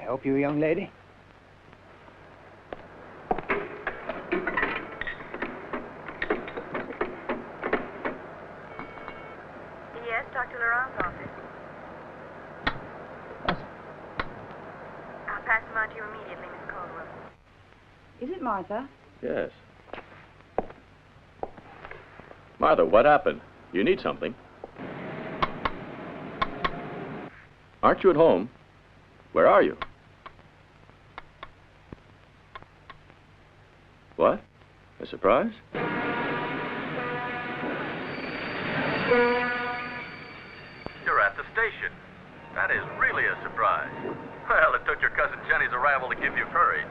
help you, young lady? Yes, Dr. Laurent's office. I'll pass him on to you immediately, Miss Caldwell. Is it Martha? Yes. Martha, what happened? You need something. Aren't you at home? Where are you? What? A surprise? You're at the station. That is really a surprise. Well, it took your cousin Jenny's arrival to give you courage.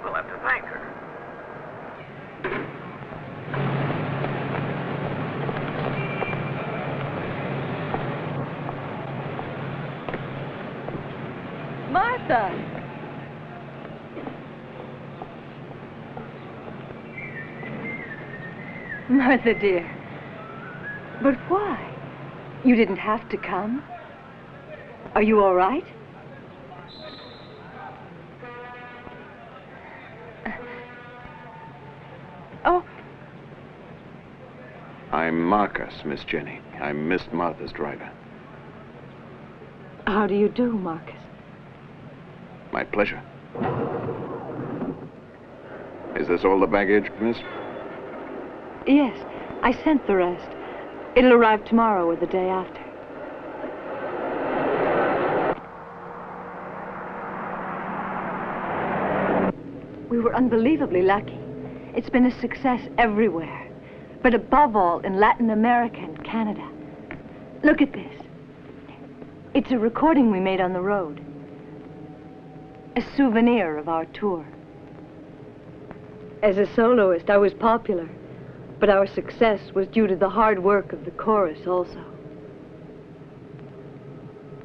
We'll have to thank her. Martha! Martha, dear. But why? You didn't have to come. Are you all right? Oh. I'm Marcus, Miss Jenny. I'm Miss Martha's driver. How do you do, Marcus? My pleasure. Is this all the baggage, miss? Yes, I sent the rest. It'll arrive tomorrow or the day after. We were unbelievably lucky. It's been a success everywhere, but above all in Latin America and Canada. Look at this. It's a recording we made on the road. A souvenir of our tour. As a soloist, I was popular, but our success was due to the hard work of the chorus also.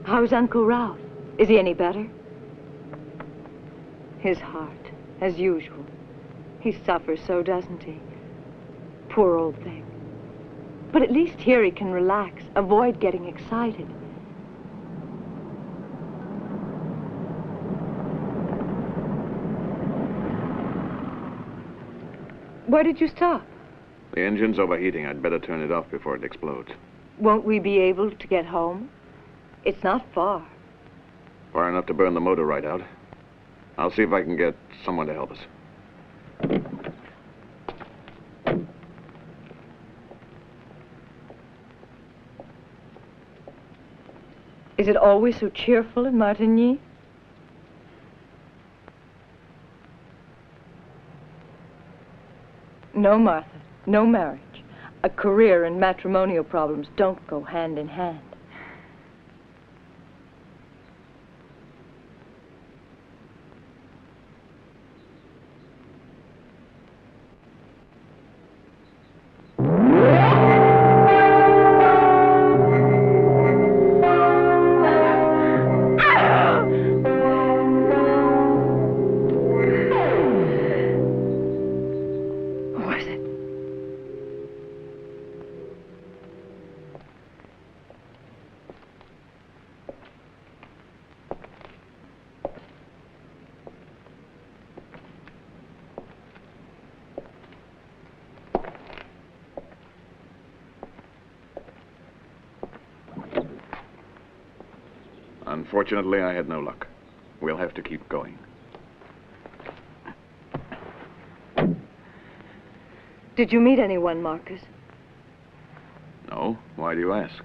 How's Uncle Ralph? Is he any better? His heart, as usual. He suffers so, doesn't he? Poor old thing. But at least here he can relax, avoid getting excited. Where did you stop? The engine's overheating. I'd better turn it off before it explodes. Won't we be able to get home? It's not far. Far enough to burn the motor right out. I'll see if I can get someone to help us. Is it always so cheerful in Martigny? No, Martha, no marriage. A career and matrimonial problems don't go hand in hand. Unfortunately, I had no luck. We'll have to keep going. Did you meet anyone, Marcus? No? Why do you ask?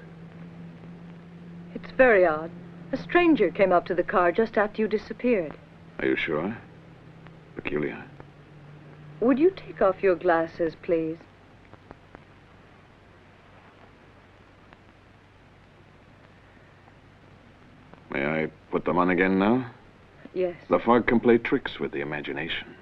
It's very odd. A stranger came up to the car just after you disappeared. Are you sure? Peculiar. Would you take off your glasses, please? May I put them on again now? Yes. The fog can play tricks with the imagination.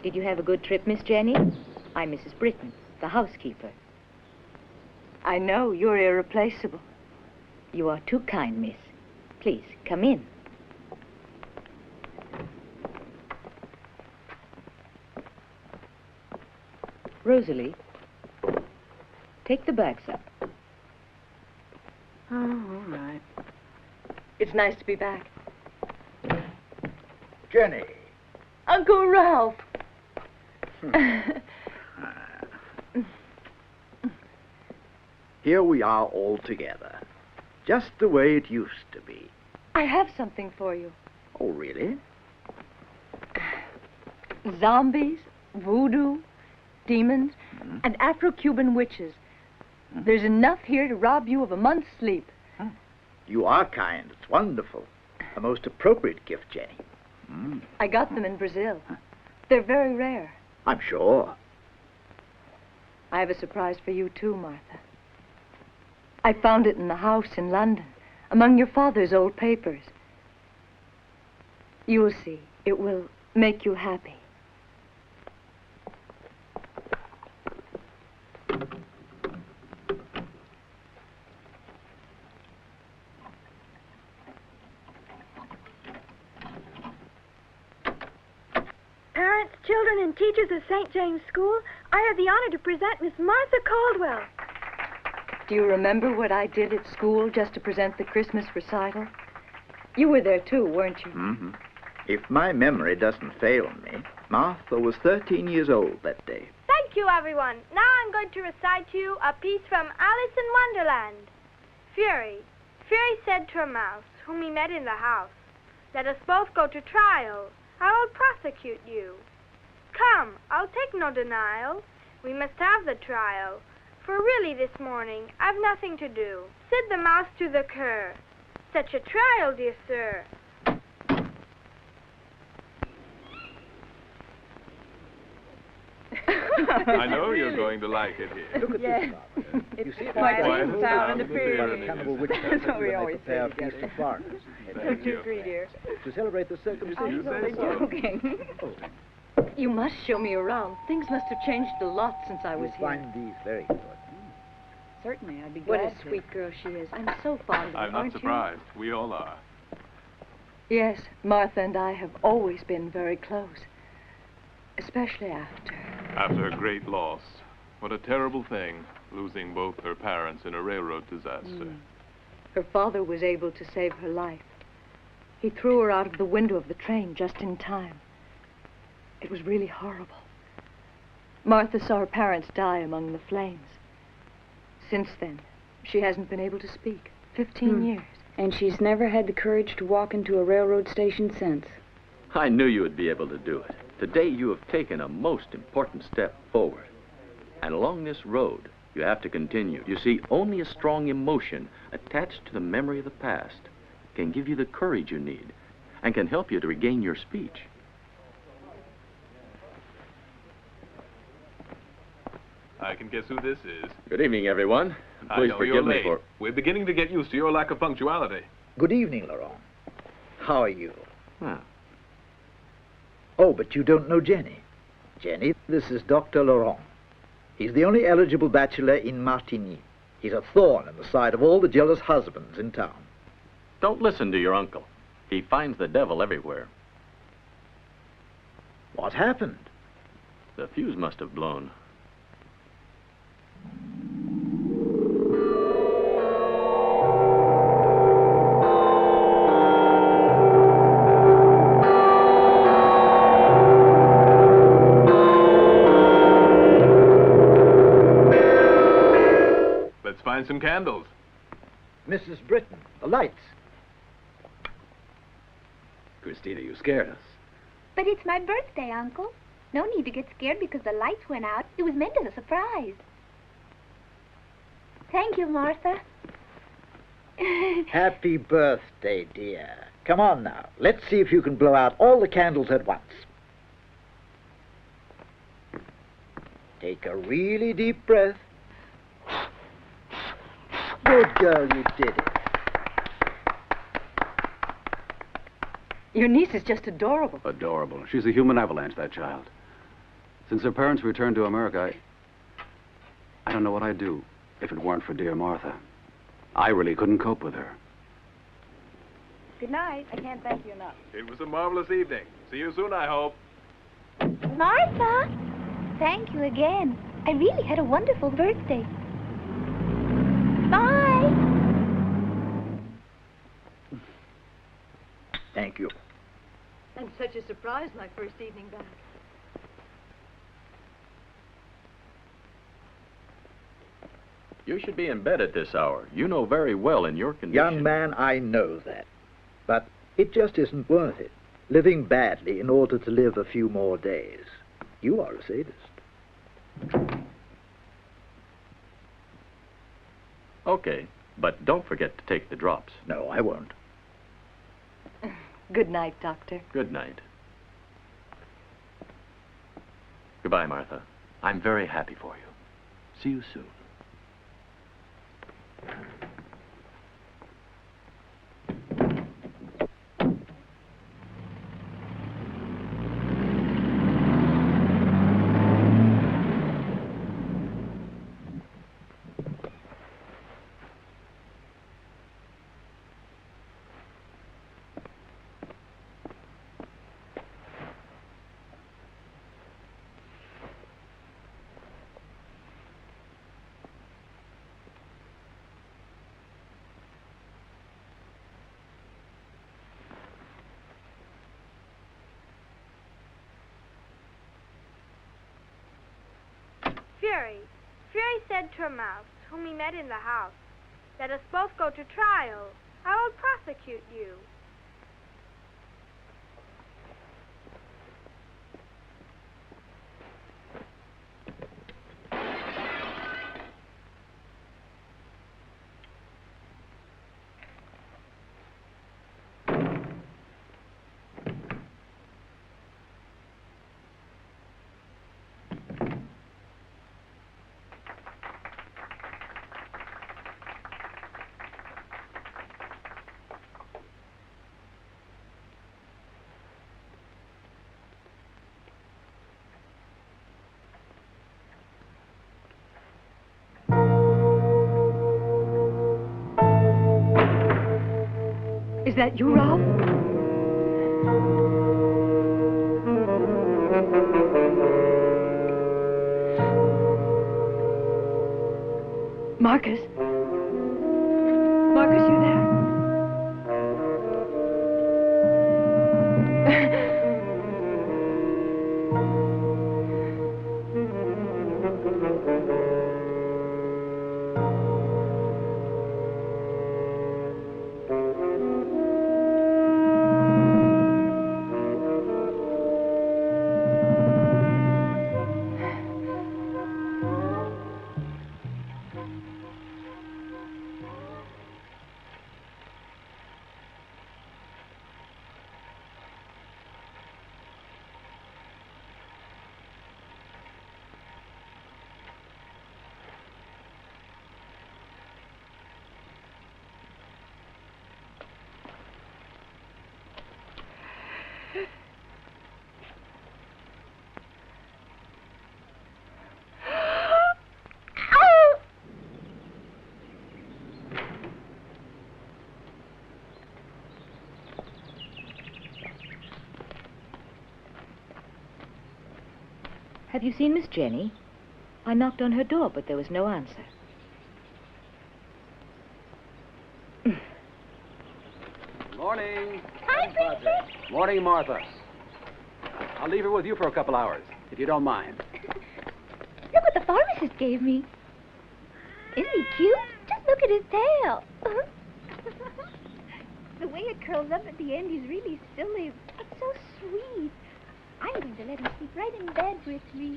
Did you have a good trip, Miss Jenny? I'm Mrs. Britton, the housekeeper. I know, you're irreplaceable. You are too kind, miss. Please, come in. Rosalie, take the bags up. Oh, all right. It's nice to be back. Jenny. Uncle Ralph! Here we are all together. Just the way it used to be. I have something for you. Oh, really? Zombies, voodoo, demons, and Afro-Cuban witches. There's enough here to rob you of a month's sleep. You are kind. It's wonderful. A most appropriate gift, Jenny. I got them in Brazil. They're very rare. I'm sure. I have a surprise for you, too, Martha. I found it in the house in London, among your father's old papers. You will see. It will make you happy. Parents, children, and teachers of St. James School, I have the honor to present Miss Martha Caldwell. Do you remember what I did at school just to present the Christmas recital? You were there, too, weren't you? If my memory doesn't fail me, Martha was 13 years old that day. Thank you, everyone. Now I'm going to recite to you a piece from Alice in Wonderland. Fury said to a mouse, whom he met in the house, "Let us both go to trial. I will prosecute you. Come, I'll take no denial. We must have the trial. For really this morning I've nothing to do." Said the mouse to the cur, "Such a trial, dear sir." I know you're going to like it here. Look at this, Martha. You see, quiet it's sound and a cannibal witch That's what we always say prepare a together. feast for foreigners. Thank you. Agree, dear. To celebrate the circumcision. say so. Joking. You must show me around. Things must have changed a lot since I was You'll here. find these very good. Certainly, I'd be What glad a to. sweet girl she is. I'm so fond of her, I'm not aren't surprised. We all are. you? Yes, Martha and I have always been very close. Especially after. After her great loss. What a terrible thing, losing both her parents in a railroad disaster. Her father was able to save her life. He threw her out of the window of the train just in time. It was really horrible. Martha saw her parents die among the flames. Since then, she hasn't been able to speak. 15 years. And she's never had the courage to walk into a railroad station since. I knew you would be able to do it. Today you have taken a most important step forward. And along this road, you have to continue. You see, only a strong emotion attached to the memory of the past can give you the courage you need and can help you to regain your speech. I can guess who this is. Good evening, everyone. I Please know you're forgive me late. for... We're beginning to get used to your lack of punctuality. Good evening, Laurent. How are you? Ah, Oh, but you don't know Jenny. Jenny, this is Dr. Laurent. He's the only eligible bachelor in Martigny. He's a thorn in the side of all the jealous husbands in town. don't listen to your uncle. He finds the devil everywhere. What happened? The fuse must have blown. Let's find some candles. Mrs. Britton, the lights. Christina, you scared us. But it's my birthday, Uncle. No need to get scared because the lights went out. It was meant as a surprise. Thank you, Martha. Happy birthday, dear. Come on now. Let's see if you can blow out all the candles at once. Take a really deep breath. Good girl, you did it. Your niece is just adorable. Adorable. She's a human avalanche, that child. Since her parents returned to America, I don't know what I'd do if it weren't for dear Martha. I really couldn't cope with her. Good night. I can't thank you enough. It was a marvelous evening. See you soon, I hope. Martha, thank you again. I really had a wonderful birthday. Bye. Thank you. And such a surprise my first evening back. You should be in bed at this hour. You know very well in your condition. Young man, I know that. But it just isn't worth it. Living badly in order to live a few more days. You are a sadist. Okay, but don't forget to take the drops. No, I won't. Good night, Doctor. Good night. Goodbye, Martha. I'm very happy for you. See you soon. Fury said to a mouse, whom he met in the house, "Let us both go to trial. I will prosecute you." Is that you, Rob? Marcus? Marcus, you there? Have you seen Miss Jenny? I knocked on her door, but there was no answer. Morning. Hi, Princess. Morning, Martha. I'll leave her with you for a couple hours, if you don't mind. Look what the pharmacist gave me. Isn't he cute? Just look at his tail. The way it curls up at the end is really silly. It's so sweet. I'm going to let him sleep right in bed with me.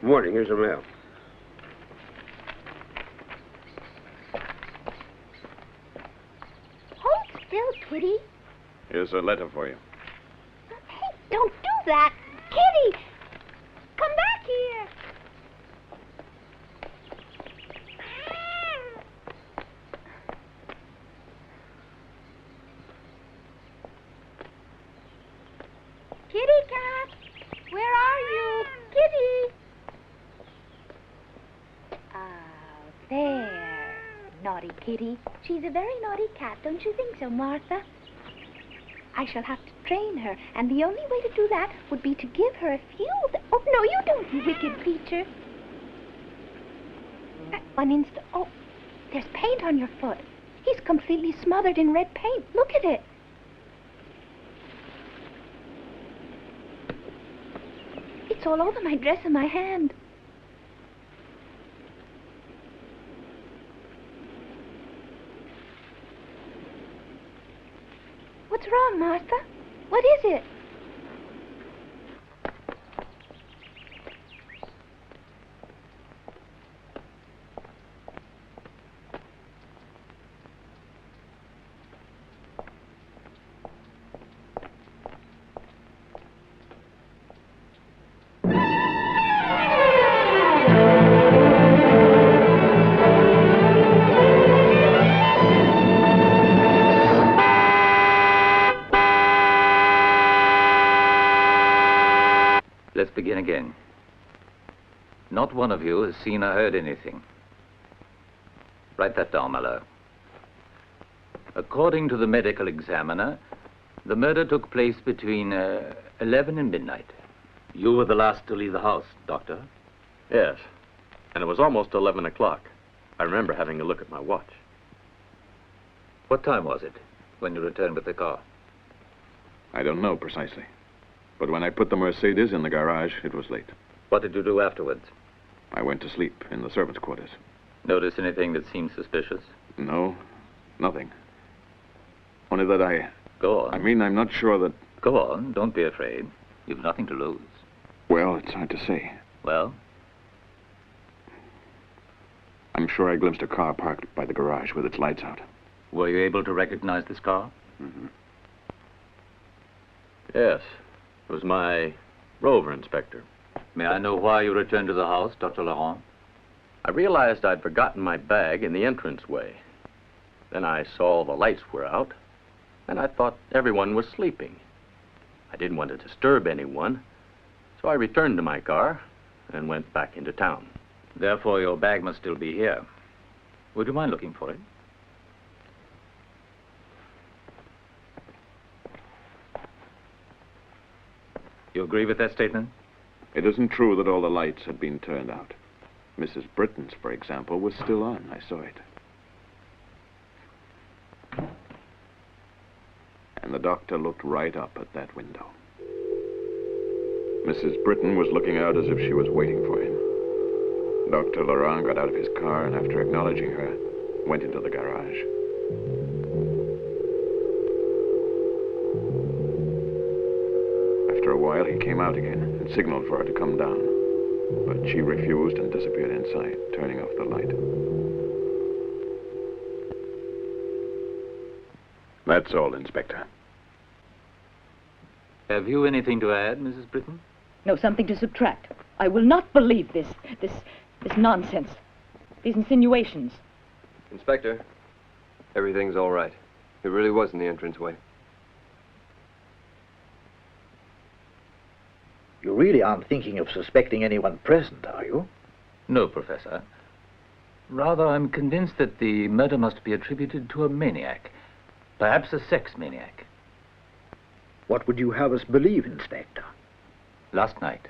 Morning, here's your mail. Hold still, Kitty. Here's a letter for you. Hey, don't do that. Kitty, come back here. naughty kitty. She's a very naughty cat, don't you think so, Martha? I shall have to train her, and the only way to do that would be to give her a few... Oh, no, you don't, you wicked creature. One instant... Oh, there's paint on your foot. He's completely smothered in red paint. Look at it. It's all over my dress and my hand. What's wrong, Martha? What is it? Let's begin again. Not one of you has seen or heard anything. Write that down, Mallow. According to the medical examiner, the murder took place between 11 and midnight. You were the last to leave the house, Doctor. Yes, and it was almost 11 o'clock. I remember having a look at my watch. What time was it when you returned with the car? I don't know precisely. But when I put the Mercedes in the garage, it was late. What did you do afterwards? I went to sleep in the servants' quarters. Notice anything that seemed suspicious? No, nothing. Only that I... Go on. I mean, I'm not sure that... Go on, don't be afraid. You've nothing to lose. Well, it's hard to say. Well? I'm sure I glimpsed a car parked by the garage with its lights out. Were you able to recognize this car? Mm-hmm. Yes. It was my rover inspector. May I know why you returned to the house, Dr. Laurent? I realized I'd forgotten my bag in the entranceway. Then I saw the lights were out, and I thought everyone was sleeping. I didn't want to disturb anyone, so I returned to my car and went back into town. Therefore, your bag must still be here. Would you mind looking for it? You agree with that statement? It isn't true that all the lights had been turned out. Mrs. Britton's, for example, was still on. I saw it. And the doctor looked right up at that window. Mrs. Britton was looking out as if she was waiting for him. Dr. Laurent got out of his car and, after acknowledging her, went into the garage. After a while, he came out again and signaled for her to come down. But she refused and disappeared inside, turning off the light. That's all, Inspector. Have you anything to add, Mrs. Britton? No, something to subtract. I will not believe this nonsense. These insinuations. Inspector, everything's all right. It really was in the entranceway. You really aren't thinking of suspecting anyone present, are you? No, Professor. Rather, I'm convinced that the murder must be attributed to a maniac. Perhaps a sex maniac. What would you have us believe, Inspector? Last night,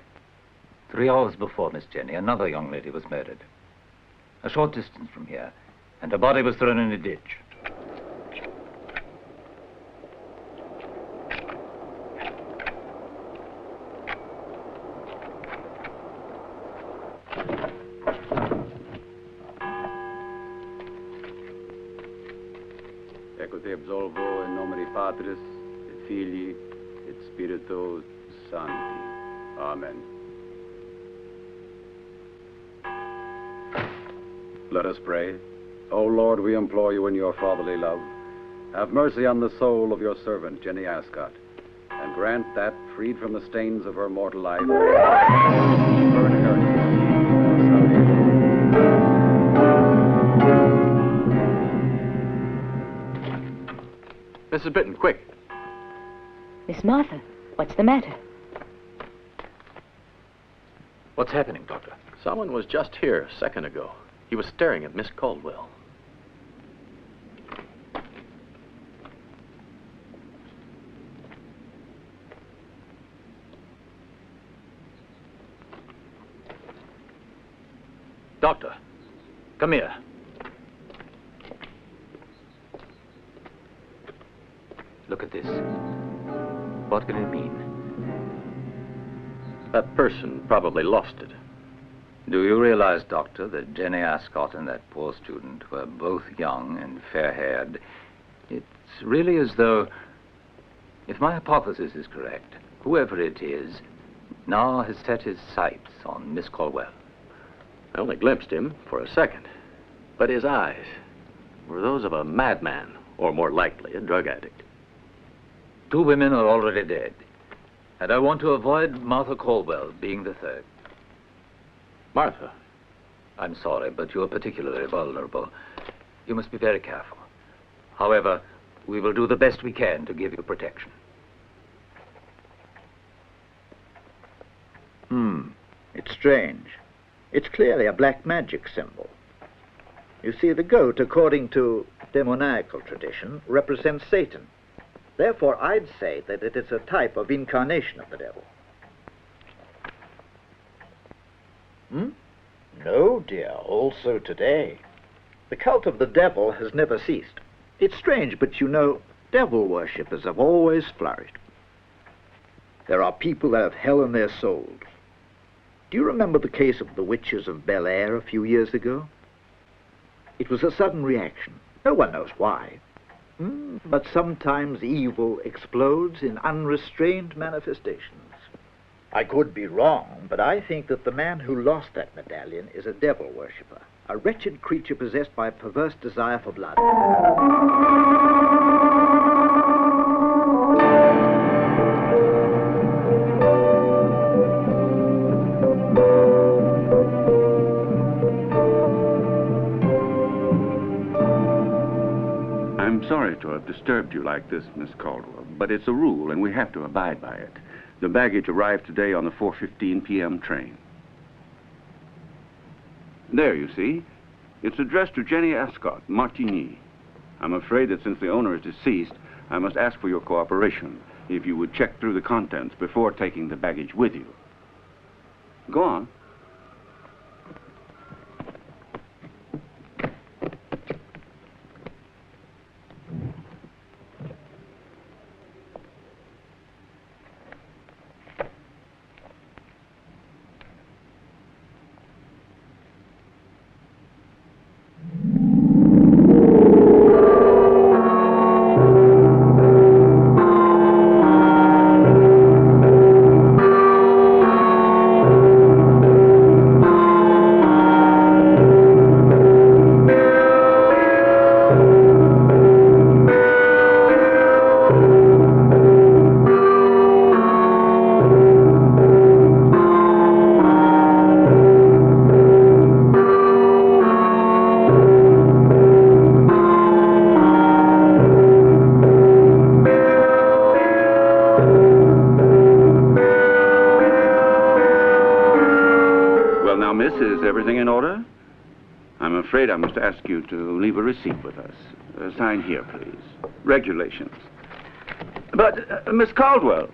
3 hours before Miss Jenny, another young lady was murdered. A short distance from here, and her body was thrown in a ditch. Ecco te absolvo in nome di Patris, et Filii, et Spiritus Sancti. Amen. Let us pray. O Lord, we implore you in your fatherly love, have mercy on the soul of your servant, Jenny Ascot, and grant that, freed from the stains of her mortal life, her inheritance. Mrs. Britton, quick. Miss Martha, what's the matter? What's happening, Doctor? Someone was just here a second ago. He was staring at Miss Caldwell. Come here. Look at this. What can it mean? That person probably lost it. Do you realize, Doctor, that Jenny Ascot and that poor student were both young and fair-haired? It's really as though, if my hypothesis is correct, whoever it is now has set his sights on Miss Caldwell. I only glimpsed him for a second, but his eyes were those of a madman, or more likely, a drug addict. 2 women are already dead, and I want to avoid Martha Caldwell being the third. Martha? I'm sorry, but you're particularly vulnerable. You must be very careful. However, we will do the best we can to give you protection. It's strange. It's clearly a black magic symbol. You see, the goat, according to demoniacal tradition, represents Satan. Therefore, I'd say that it is a type of incarnation of the devil. No, dear, also today. The cult of the devil has never ceased. It's strange, but you know, devil worshippers have always flourished. There are people that have hell in their souls. Do you remember the case of the witches of Bel Air a few years ago? It was a sudden reaction. No one knows why. But sometimes evil explodes in unrestrained manifestations. I could be wrong, but I think that the man who lost that medallion is a devil worshipper, a wretched creature possessed by a perverse desire for blood. I'm sorry to have disturbed you like this, Miss Caldwell, but it's a rule and we have to abide by it. The baggage arrived today on the 4:15 p.m. train. There, you see. It's addressed to Jenny Ascot, Martigny. I'm afraid that since the owner is deceased, I must ask for your cooperation, if you would check through the contents before taking the baggage with you. Go on. I must ask you to leave a receipt with us. Sign here, please. Regulations. But, Miss Caldwell.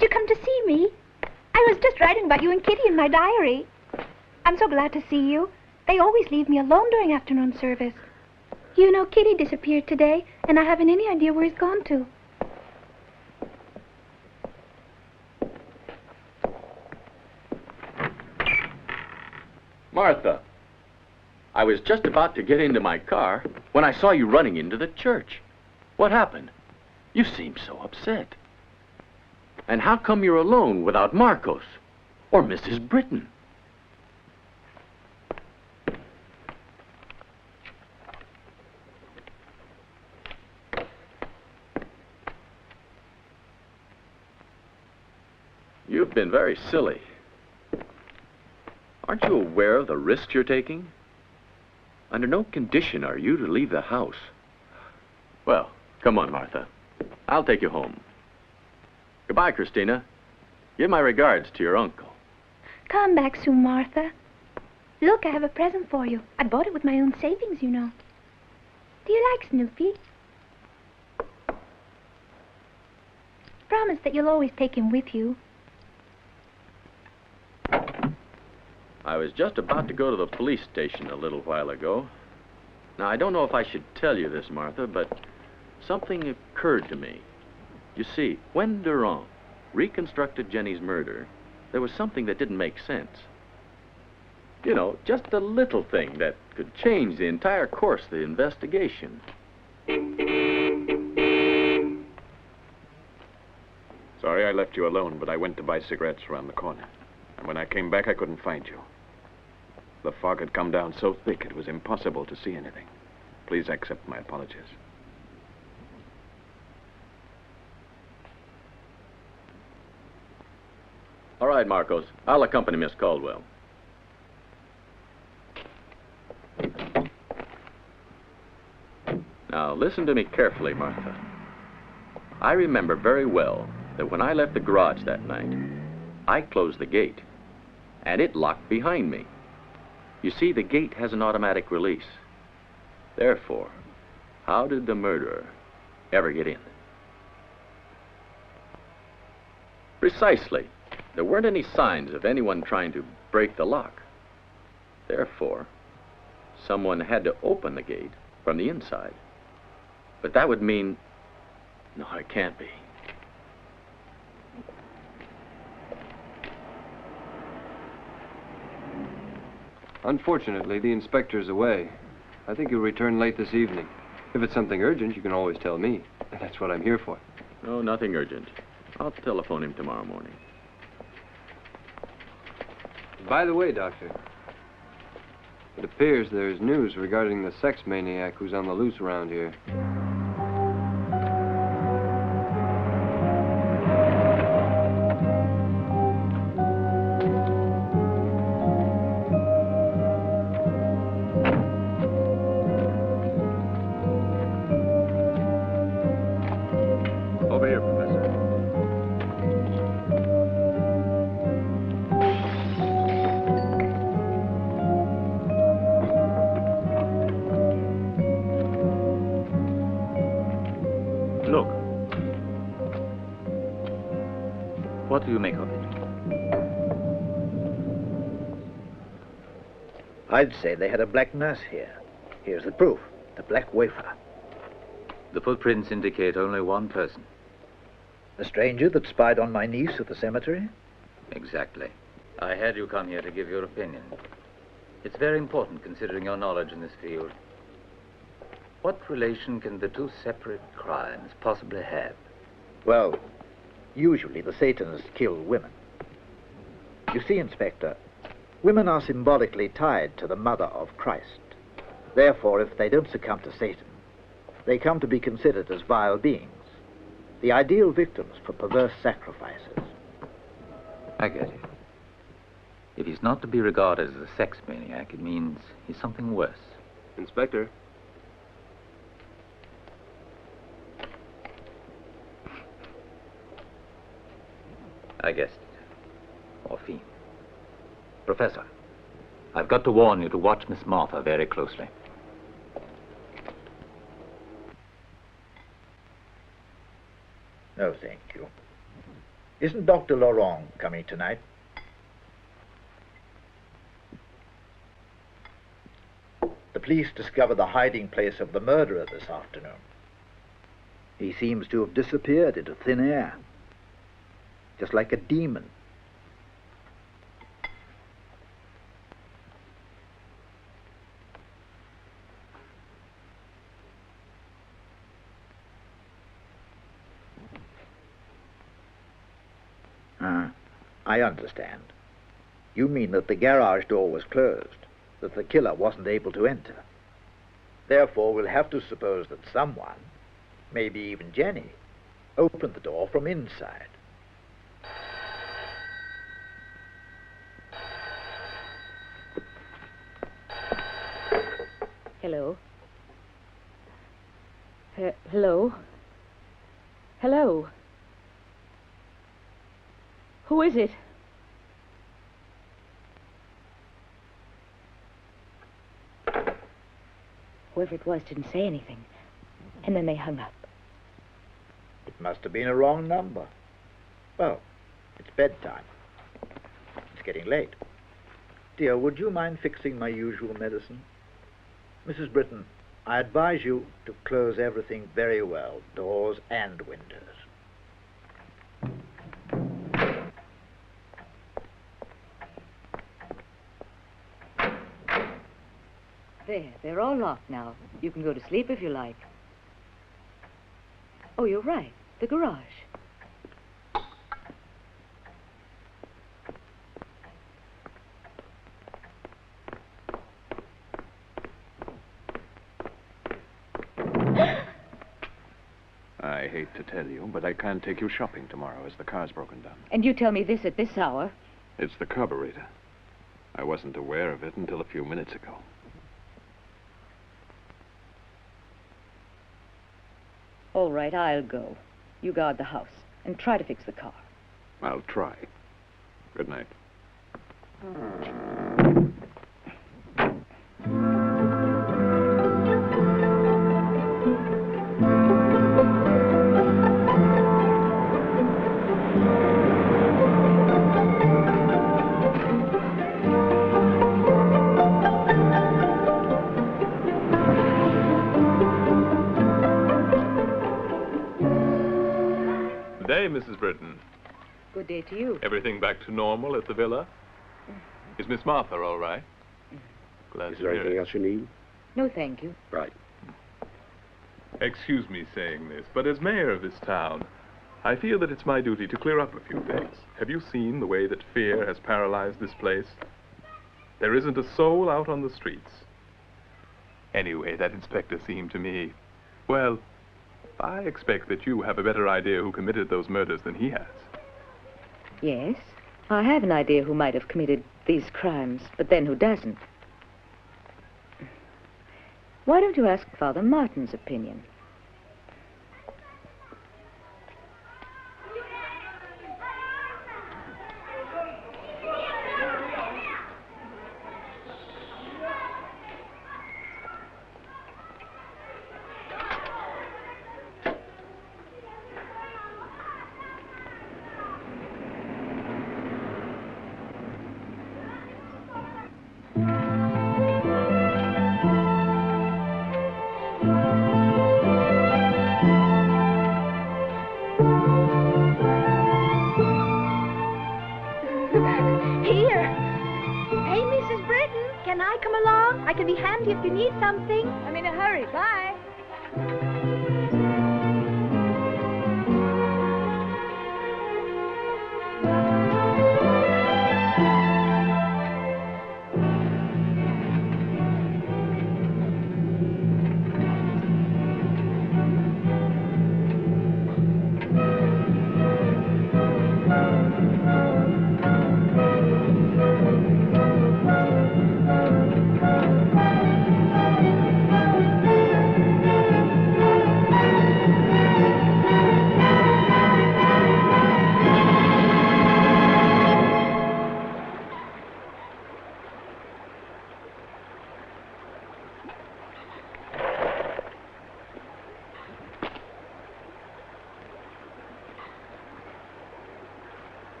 Did you come to see me? I was just writing about you and Kitty in my diary. I'm so glad to see you. They always leave me alone during afternoon service. You know, Kitty disappeared today, and I haven't any idea where he's gone to. Martha, I was just about to get into my car when I saw you running into the church. What happened? You seem so upset. And how come you're alone without Marcos or Mrs. Britton? You've been very silly. Aren't you aware of the risks you're taking? Under no condition are you to leave the house. Well, come on, Martha. I'll take you home. Goodbye, Christina. Give my regards to your uncle. Come back soon, Martha. Look, I have a present for you. I bought it with my own savings, you know. Do you like Snoopy? Promise that you'll always take him with you. I was just about to go to the police station a little while ago. Now, I don't know if I should tell you this, Martha, but something occurred to me. You see, when Durand reconstructed Jenny's murder, there was something that didn't make sense. You know, just a little thing that could change the entire course of the investigation. Sorry I left you alone, but I went to buy cigarettes around the corner. And when I came back, I couldn't find you. The fog had come down so thick it was impossible to see anything. Please accept my apologies. All right, Marcos. I'll accompany Miss Caldwell. Now, listen to me carefully, Martha. I remember very well that when I left the garage that night, I closed the gate, and it locked behind me. You see, the gate has an automatic release. Therefore, how did the murderer ever get in? Precisely. There weren't any signs of anyone trying to break the lock. Therefore, someone had to open the gate from the inside. But that would mean... No, it can't be. Unfortunately, the inspector's away. I think he'll return late this evening. If it's something urgent, you can always tell me. That's what I'm here for. No, nothing urgent. I'll telephone him tomorrow morning. By the way, Doctor, it appears there's news regarding the sex maniac who's on the loose around here. Over here, Professor. Look. What do you make of it? I'd say they had a black nurse here. Here's the proof, the black wafer. The footprints indicate only one person. The stranger that spied on my niece at the cemetery? Exactly. I had you come here to give your opinion. It's very important considering your knowledge in this field. What relation can the two separate crimes possibly have? Well, usually the Satanists kill women. You see, Inspector, women are symbolically tied to the mother of Christ. Therefore, if they don't succumb to Satan, they come to be considered as vile beings, the ideal victims for perverse sacrifices. I get it. If he's not to be regarded as a sex maniac, it means he's something worse. Inspector. I guessed it. Morphine. Professor, I've got to warn you to watch Miss Martha very closely. No, thank you. Isn't Dr. Laurent coming tonight? The police discovered the hiding place of the murderer this afternoon. He seems to have disappeared into thin air, just like a demon. I understand. You mean that the garage door was closed, that the killer wasn't able to enter. Therefore, we'll have to suppose that someone, maybe even Jenny, opened the door from inside. Hello? Hello? Hello? Who is it? Whoever it was didn't say anything. And then they hung up. It must have been a wrong number. Well, it's bedtime. It's getting late. Dear, would you mind fixing my usual medicine? Mrs. Britton, I advise you to close everything very well, doors and windows. There, they're all locked now. You can go to sleep if you like. Oh, you're right. The garage. I hate to tell you, but I can't take you shopping tomorrow as the car's broken down. And you tell me this at this hour? It's the carburetor. I wasn't aware of it until a few minutes ago. All right, I'll go. You guard the house and try to fix the car. I'll try. Good night. Day, Mrs. Britton. Good day to you. Everything back to normal at the villa? Is Miss Martha all right? Glad Is to there hear anything it. else you need? No, thank you. Right. Excuse me saying this, but as mayor of this town, I feel that it's my duty to clear up a few things. Have you seen the way that fear has paralyzed this place? There isn't a soul out on the streets. Anyway, that inspector seemed to me, well, I expect that you have a better idea who committed those murders than he has. Yes, I have an idea who might have committed these crimes, but then who doesn't. Why don't you ask Father Martin's opinion? Here. Hey, Mrs. Britton, can I come along? I can be handy if you need something. I'm in a hurry. Bye.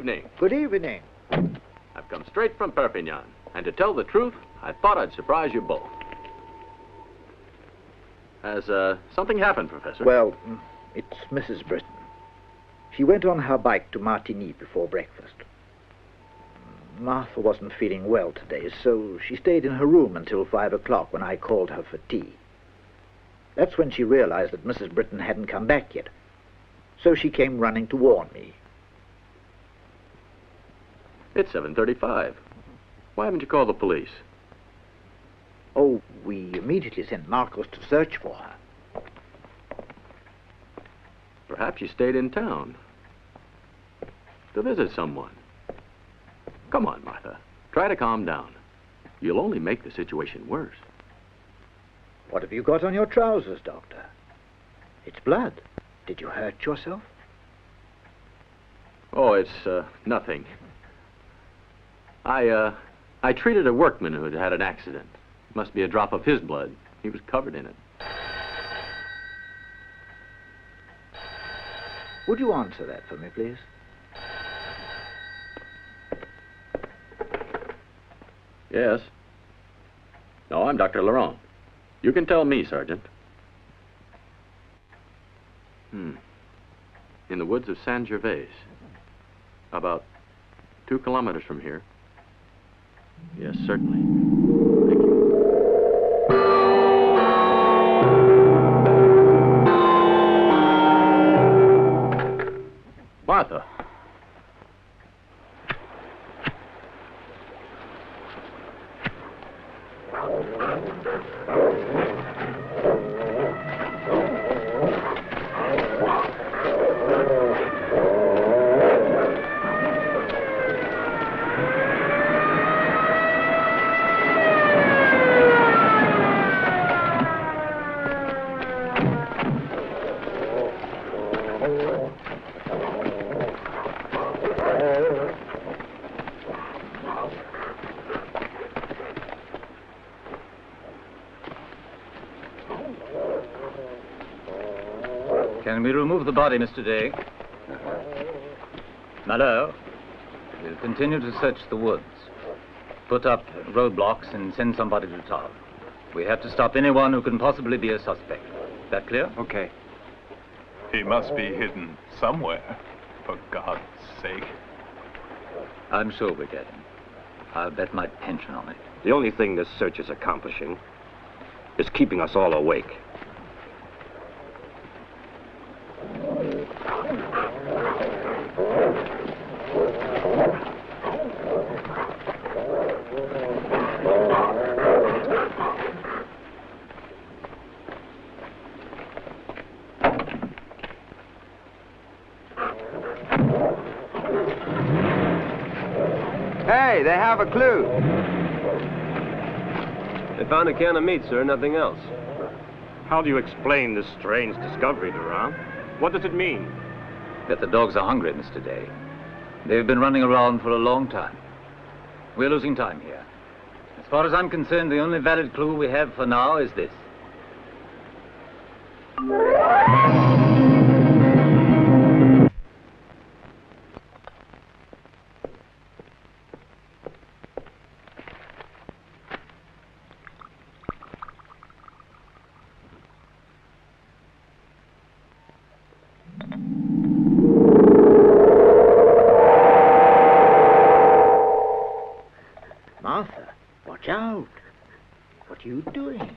evening. Good evening. I've come straight from Perpignan, and to tell the truth, I thought I'd surprise you both. Has something happened, Professor? Well, it's Mrs. Britton. She went on her bike to Martigny before breakfast. Martha wasn't feeling well today, so she stayed in her room until 5 o'clock when I called her for tea. That's when she realized that Mrs. Britton hadn't come back yet. So she came running to warn me. It's 7:35. Why haven't you called the police? Oh, we immediately sent Marcos to search for her. Perhaps you stayed in town to visit someone. Come on, Martha. Try to calm down. You'll only make the situation worse. What have you got on your trousers, Doctor? It's blood. Did you hurt yourself? Oh, it's nothing. I treated a workman who had had an accident. Must be a drop of his blood. He was covered in it. Would you answer that for me, please? Yes. No, I'm Dr. Laurent. You can tell me, Sergeant. In the woods of Saint Gervais. About 2 kilometers from here. Yes, certainly. Thank you. Martha. Can we remove the body, Mr. Day? Malheur, we'll continue to search the woods. Put up roadblocks and send somebody to town. We have to stop anyone who can possibly be a suspect. That clear? Okay. He must be hidden somewhere, for God's sake. I'm sure we'll get him. I'll bet my pension on it. The only thing this search is accomplishing is keeping us all awake. Hey, they have a clue. They found a can of meat, sir, nothing else. How do you explain this strange discovery, Durand? What does it mean? That the dogs are hungry, Mr. Day. They've been running around for a long time. We're losing time here. As far as I'm concerned, the only valid clue we have for now is this. Martha, watch out. What are you doing?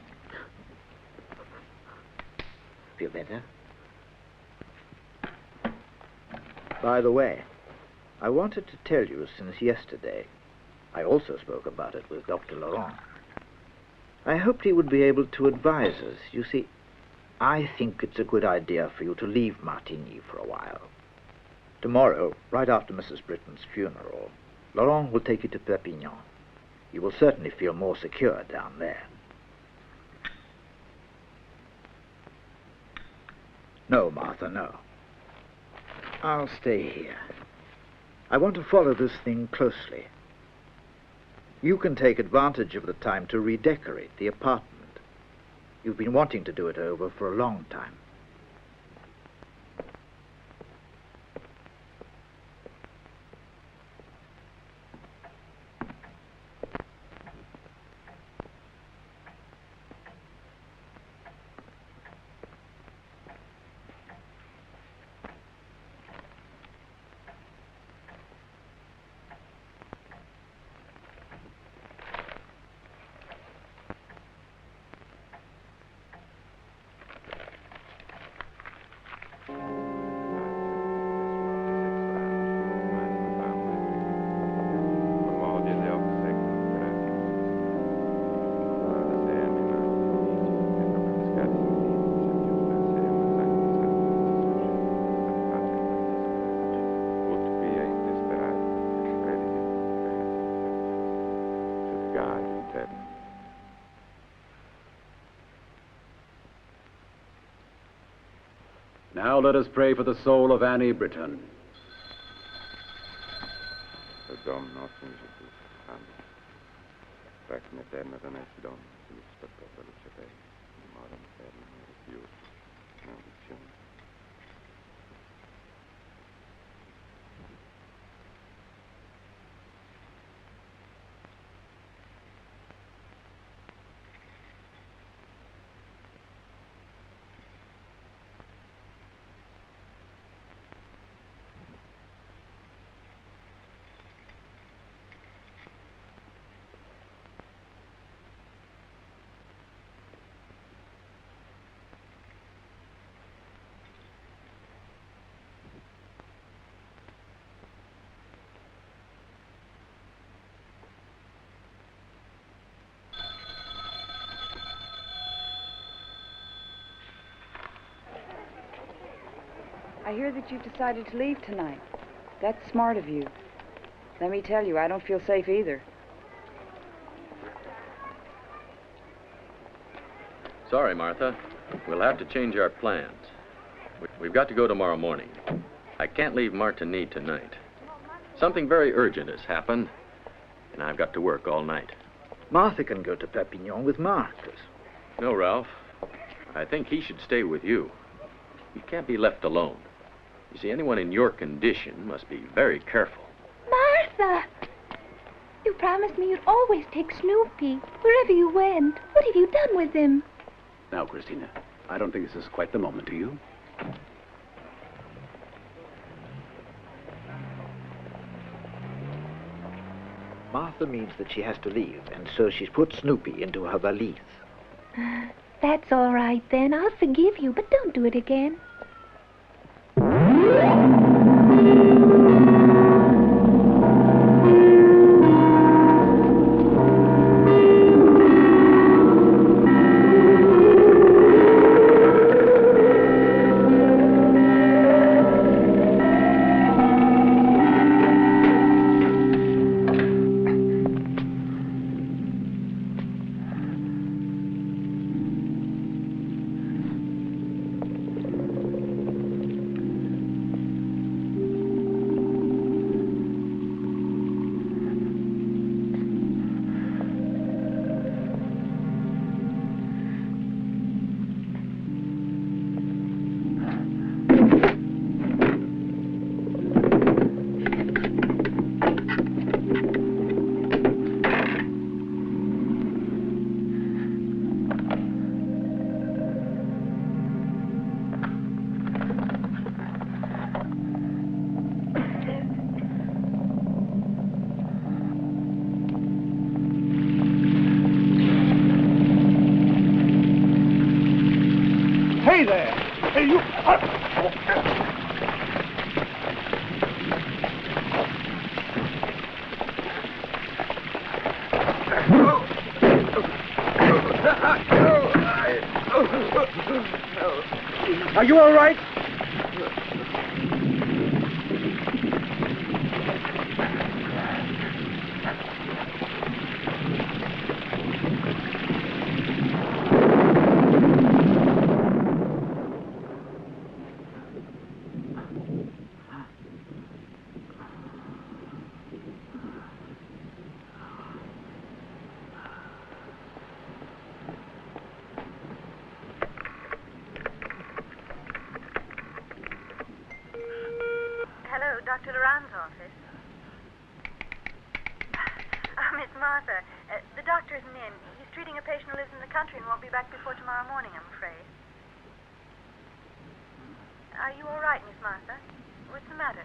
Feel better? By the way, I wanted to tell you since yesterday. I also spoke about it with Dr. Laurent. I hoped he would be able to advise us. You see, I think it's a good idea for you to leave Martigny for a while. Tomorrow, right after Mrs. Britton's funeral, Laurent will take you to Perpignan. You will certainly feel more secure down there. No, Martha, no. I'll stay here. I want to follow this thing closely. You can take advantage of the time to redecorate the apartment. You've been wanting to do it over for a long time. Now let us pray for the soul of Annie Britton. I hear that you've decided to leave tonight. That's smart of you. Let me tell you, I don't feel safe either. Sorry, Martha. We'll have to change our plans. We've got to go tomorrow morning. I can't leave Martigny tonight. Something very urgent has happened, and I've got to work all night. Martha can go to Perpignan with Marcus. No, Ralph. I think he should stay with you. You can't be left alone. You see, anyone in your condition must be very careful. Martha! You promised me you'd always take Snoopy wherever you went. What have you done with him? Now, Christina, I don't think this is quite the moment, do you? Martha means that she has to leave, and so she's put Snoopy into her valise. That's all right, then. I'll forgive you, but don't do it again. Hey there! Hey, you... Are you all right? Hello, Dr. Laurent's office. Miss Martha, the doctor isn't in. He's treating a patient who lives in the country and won't be back before tomorrow morning, I'm afraid. Are you all right, Miss Martha? What's the matter?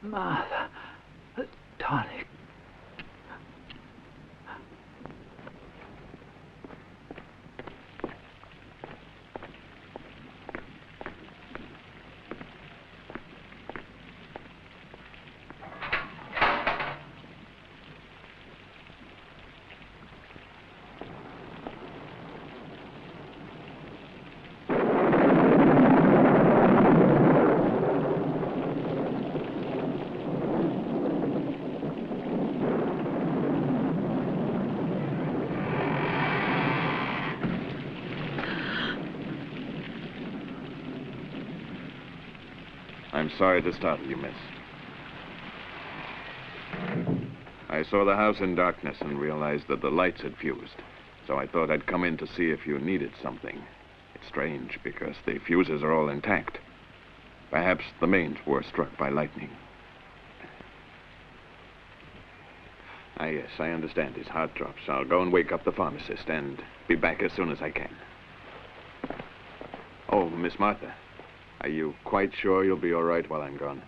Martha, tonic. I'm sorry to startle you, miss. I saw the house in darkness and realized that the lights had fused. So I thought I'd come in to see if you needed something. It's strange because the fuses are all intact. Perhaps the mains were struck by lightning. Ah, yes, I understand his heart drops. I'll go and wake up the pharmacist and be back as soon as I can. Oh, Miss Martha, are you quite sure you'll be all right while I'm gone?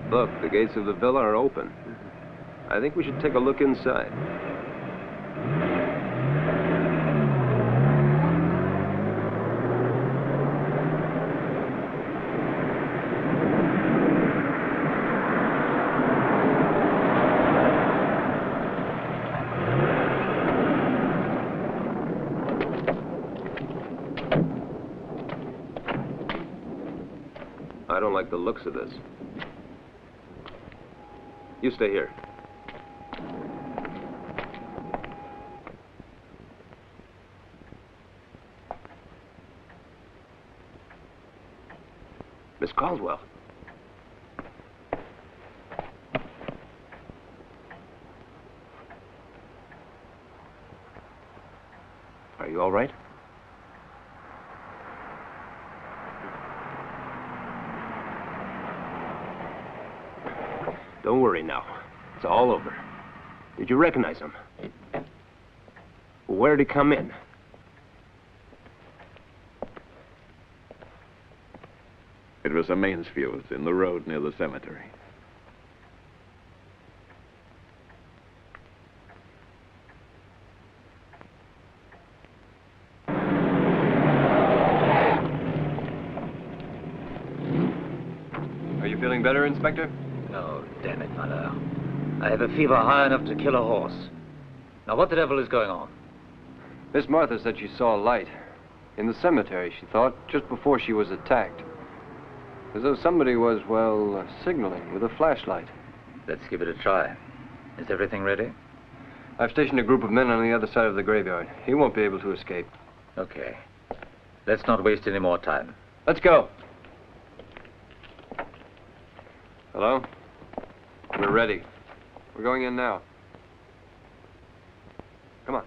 Look, the gates of the villa are open. I think we should take a look inside. I don't like the looks of this. You stay here. Miss Caldwell. Are you all right? Don't worry now. It's all over. Did you recognize him? Where did he come in? It was a mains fuse in the road near the cemetery. better, Inspector? No, damn it, Malheur. I have a fever high enough to kill a horse. Now, what the devil is going on? Miss Martha said she saw a light. In the cemetery, she thought, just before she was attacked. As though somebody was, well, signaling with a flashlight. Let's give it a try. Is everything ready? I've stationed a group of men on the other side of the graveyard. He won't be able to escape. Okay. Let's not waste any more time. Let's go. Hello? We're ready. We're going in now. Come on.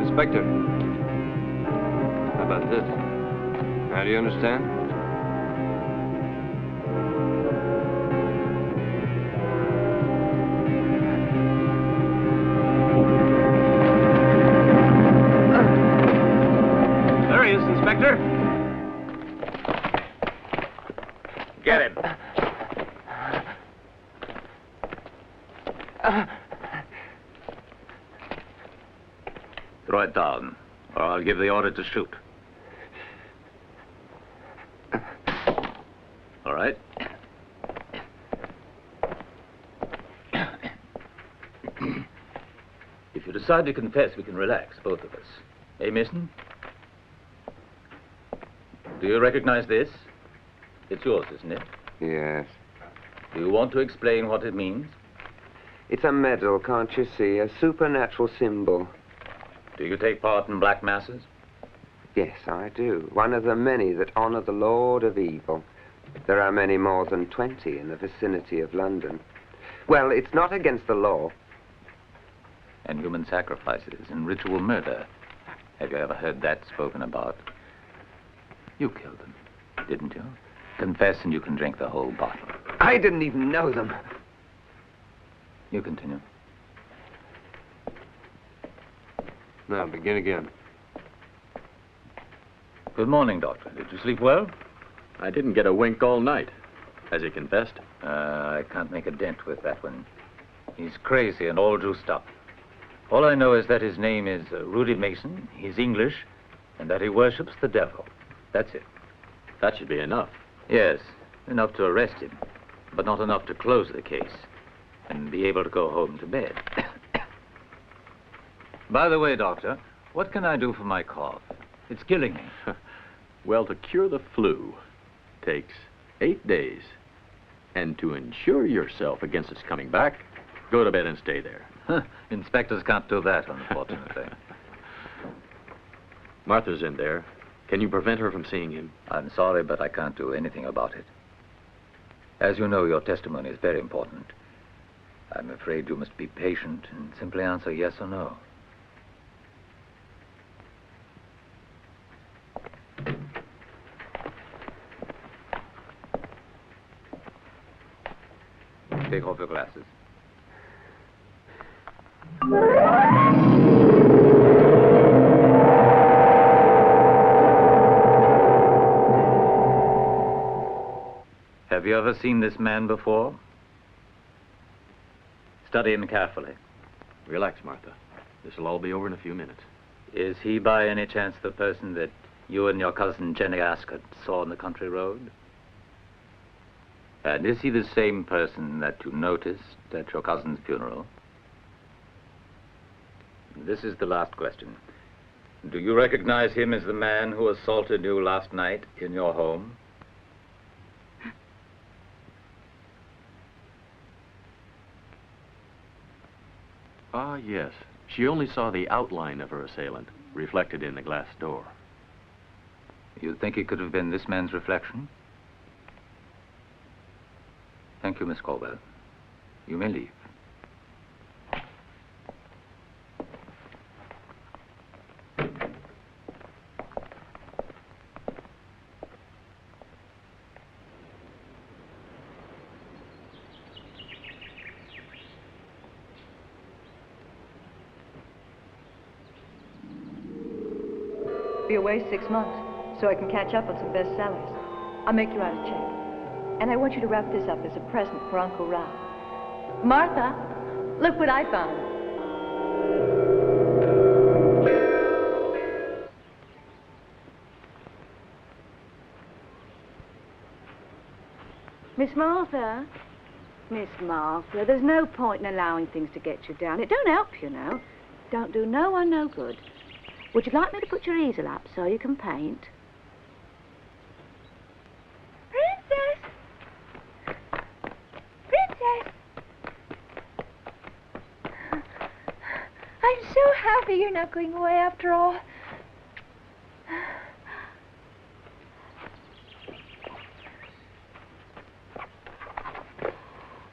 Inspector, how about this? Now, do you understand? There he is, Inspector. Get him. Throw it down, or I'll give the order to shoot. All right. If you decide to confess, we can relax, both of us. Eh, Mason? Do you recognize this? It's yours, isn't it? Yes. Do you want to explain what it means? It's a medal, can't you see? A supernatural symbol. Do you take part in black masses? Yes, I do. One of the many that honor the Lord of Evil. There are many more than 20 in the vicinity of London. Well, it's not against the law. And human sacrifices and ritual murder. Have you ever heard that spoken about? You killed them, didn't you? Confess and you can drink the whole bottle. I didn't even know them. You continue. Now, begin again. Good morning, Doctor. Did you sleep well? I didn't get a wink all night. Has he confessed? I can't make a dent with that one. He's crazy and all juiced up. All I know is that his name is Rudy Mason, he's English, and that he worships the devil. That's it. That should be enough. Yes, enough to arrest him, but not enough to close the case and be able to go home to bed. By the way, Doctor, what can I do for my cough? It's killing me. Well, to cure the flu takes 8 days. And to insure yourself against its coming back, go to bed and stay there. Inspectors can't do that, unfortunately. Martha's in there. Can you prevent her from seeing him? I'm sorry, but I can't do anything about it. As you know, your testimony is very important. I'm afraid you must be patient and simply answer yes or no. Take off your glasses. Have you ever seen this man before? Study him carefully. Relax, Martha. This'll all be over in a few minutes. Is he by any chance the person that you and your cousin Jenny Ascot saw on the country road? And is he the same person that you noticed at your cousin's funeral? This is the last question. Do you recognize him as the man who assaulted you last night in your home? Ah, yes. She only saw the outline of her assailant, reflected in the glass door. You think it could have been this man's reflection? Thank you, Miss Colwell. You may leave. Be away 6 months, so I can catch up on some bestsellers. I'll make you out a check. And I want you to wrap this up as a present for Uncle Ralph. Martha, look what I found. Miss Martha? Miss Martha, there's no point in allowing things to get you down. It don't help, you know. Don't do no one no good. Would you like me to put your easel up so you can paint? Princess! Princess! I'm so happy you're not going away after all.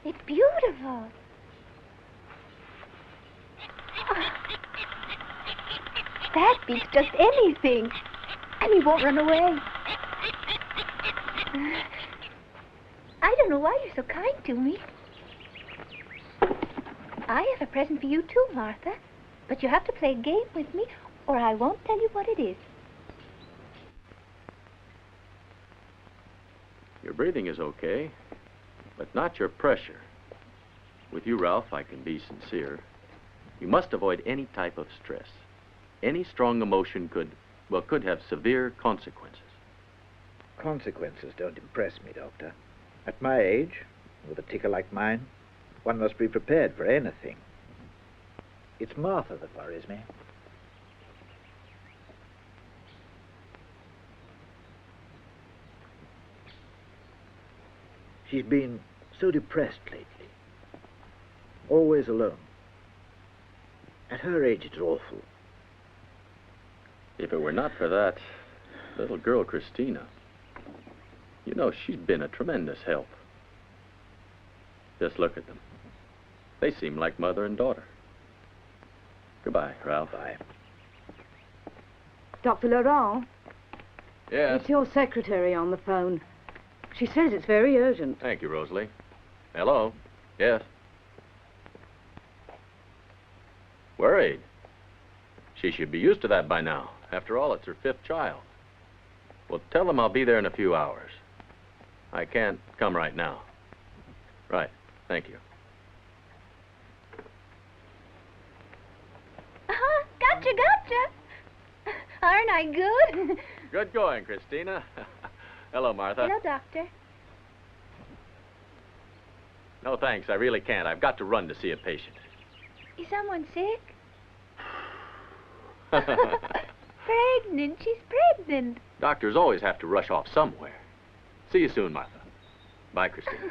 It's beautiful. That beats just anything. And he won't run away. I don't know why you're so kind to me. I have a present for you too, Martha. But you have to play a game with me, or I won't tell you what it is. Your breathing is okay, but not your pressure. With you, Ralph, I can be sincere. You must avoid any type of stress. Any strong emotion could have severe consequences. Consequences don't impress me, Doctor. At my age, with a ticker like mine, one must be prepared for anything. It's Martha that worries me. She's been so depressed lately. Always alone. At her age, it's awful. If it were not for that little girl, Christina, you know, she's been a tremendous help. Just look at them. They seem like mother and daughter. Goodbye, Ralph. Bye. Dr. Laurent? Yes? It's your secretary on the phone. She says it's very urgent. Thank you, Rosalie. Hello? Yes? Worried? She should be used to that by now. After all, it's her 5th child. Well, tell them I'll be there in a few hours. I can't come right now. Right. Thank you. Gotcha. Aren't I good? Good going, Christina. Hello, Martha. Hello, Doctor. No, thanks. I really can't. I've got to run to see a patient. Is someone sick? Pregnant. She's pregnant. Doctors always have to rush off somewhere. See you soon, Martha. Bye, Christina.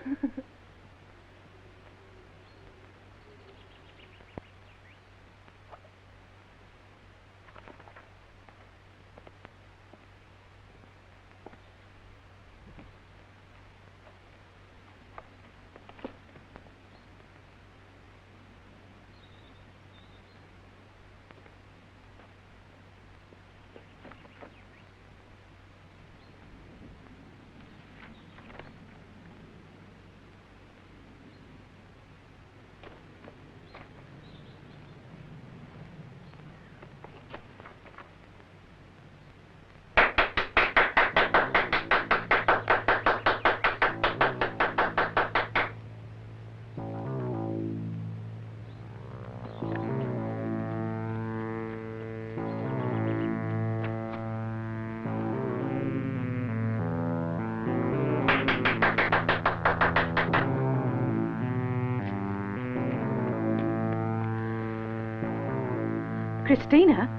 Christina?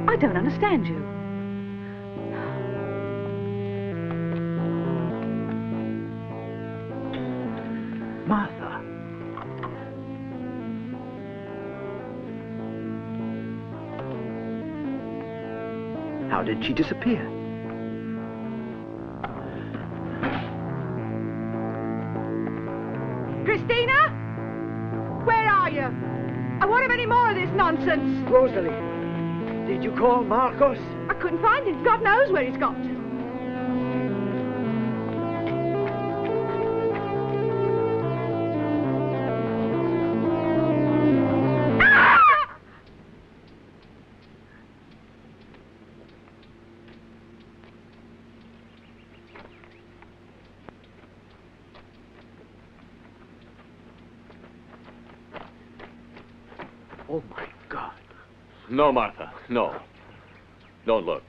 I don't understand you. Martha. How did she disappear? Christina? Where are you? I won't have any more of this nonsense. Rosalie, did you call Marcos? I couldn't find him. God knows where he's got to. Oh, my God. No, Martha, no. Don't look.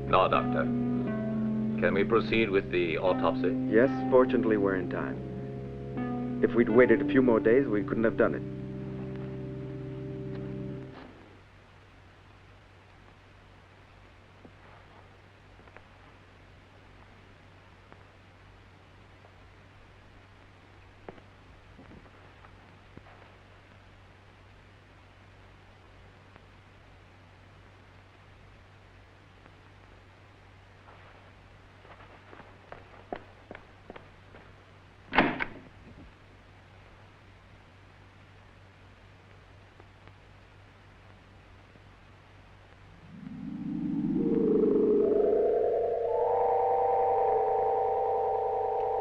Now, Doctor, can we proceed with the autopsy? Yes, fortunately we're in time. If we'd waited a few more days, we couldn't have done it.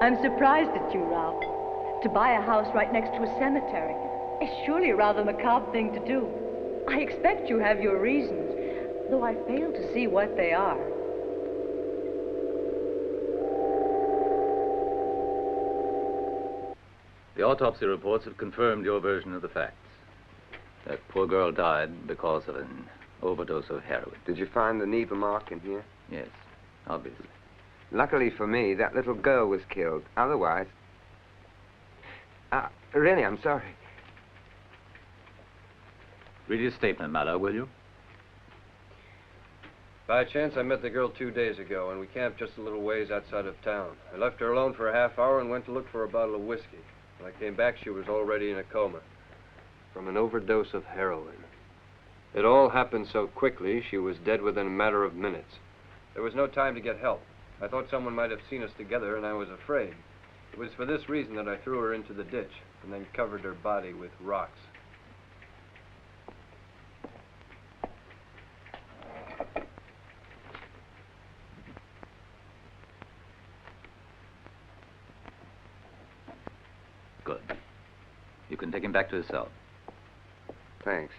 I'm surprised at you, Ralph. To buy a house right next to a cemetery is surely a rather macabre thing to do. I expect you have your reasons, though I fail to see what they are. The autopsy reports have confirmed your version of the facts. That poor girl died because of an overdose of heroin. Did you find the Neva mark in here? Yes, obviously. Luckily for me, that little girl was killed. Otherwise... really, I'm sorry. Read your statement, Mallow, will you? By chance, I met the girl 2 days ago, and we camped just a little ways outside of town. I left her alone for a half hour and went to look for a bottle of whiskey. When I came back, she was already in a coma from an overdose of heroin. It all happened so quickly, she was dead within a matter of minutes. There was no time to get help. I thought someone might have seen us together, and I was afraid. It was for this reason that I threw her into the ditch and then covered her body with rocks. Good. You can take him back to his cell. Thanks.